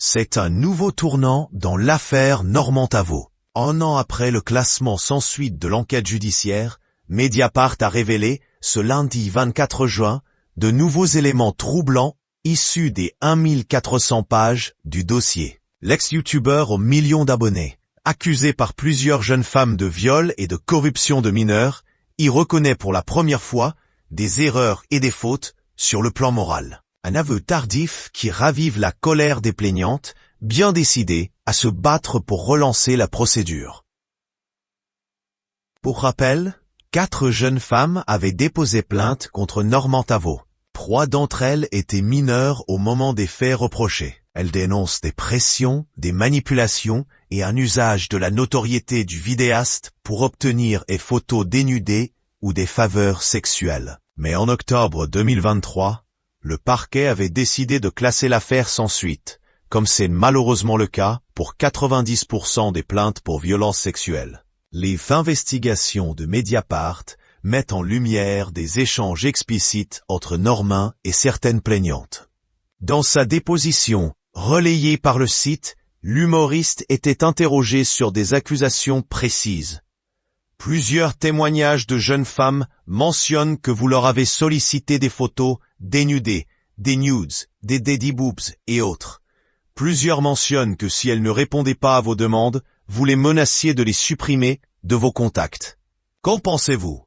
C'est un nouveau tournant dans l'affaire Normand Tavo. Un an après le classement sans suite de l'enquête judiciaire, Mediapart a révélé, ce lundi 24 juin, de nouveaux éléments troublants issus des 1400 pages du dossier. L'ex-youtubeur aux millions d'abonnés, accusé par plusieurs jeunes femmes de viol et de corruption de mineurs, y reconnaît pour la première fois des erreurs et des fautes sur le plan moral. Un aveu tardif qui ravive la colère des plaignantes, bien décidées à se battre pour relancer la procédure. Pour rappel, 4 jeunes femmes avaient déposé plainte contre Normand Tavo. 3 d'entre elles étaient mineures au moment des faits reprochés. Elles dénoncent des pressions, des manipulations et un usage de la notoriété du vidéaste pour obtenir des photos dénudées ou des faveurs sexuelles. Mais en octobre 2023, le parquet avait décidé de classer l'affaire sans suite, comme c'est malheureusement le cas pour 90% des plaintes pour violences sexuelles. Les investigations de Mediapart mettent en lumière des échanges explicites entre Normand et certaines plaignantes. Dans sa déposition, relayée par le site, l'humoriste était interrogé sur des accusations précises. Plusieurs témoignages de jeunes femmes mentionnent que vous leur avez sollicité des photos dénudées, des nudes, des daddy boobs et autres. Plusieurs mentionnent que si elles ne répondaient pas à vos demandes, vous les menaciez de les supprimer de vos contacts. Qu'en pensez-vous?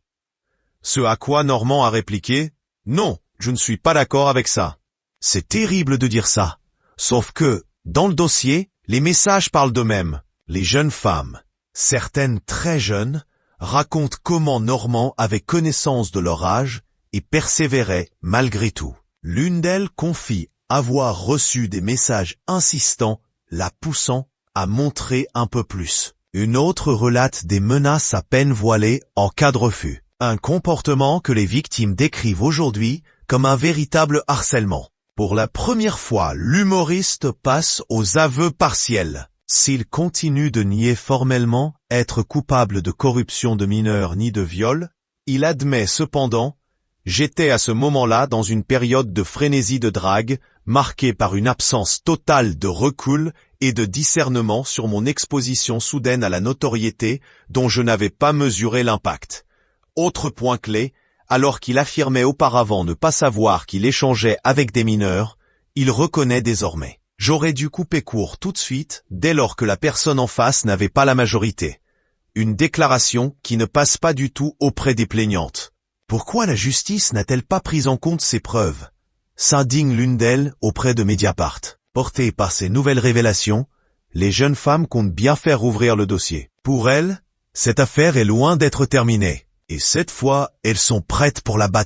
Ce à quoi Normand a répliqué « Non, je ne suis pas d'accord avec ça. » C'est terrible de dire ça. Sauf que, dans le dossier, les messages parlent d'eux-mêmes. Les jeunes femmes, certaines très jeunes, racontent comment Normand avait connaissance de leur âge et persévérait malgré tout. L'une d'elles confie avoir reçu des messages insistants, la poussant à montrer un peu plus. Une autre relate des menaces à peine voilées en cas de refus. Un comportement que les victimes décrivent aujourd'hui comme un véritable harcèlement. Pour la première fois, l'humoriste passe aux aveux partiels. S'il continue de nier formellement être coupable de corruption de mineurs ni de viol, il admet cependant « J'étais à ce moment-là dans une période de frénésie de drague, marquée par une absence totale de recul et de discernement sur mon exposition soudaine à la notoriété dont je n'avais pas mesuré l'impact. » Autre point clé, alors qu'il affirmait auparavant ne pas savoir qu'il échangeait avec des mineurs, il reconnaît désormais. J'aurais dû couper court tout de suite, dès lors que la personne en face n'avait pas la majorité. Une déclaration qui ne passe pas du tout auprès des plaignantes. Pourquoi la justice n'a-t-elle pas pris en compte ces preuves? S'indigne l'une d'elles auprès de Mediapart. Portée par ces nouvelles révélations, les jeunes femmes comptent bien faire ouvrir le dossier. Pour elles, cette affaire est loin d'être terminée. Et cette fois, elles sont prêtes pour la bataille.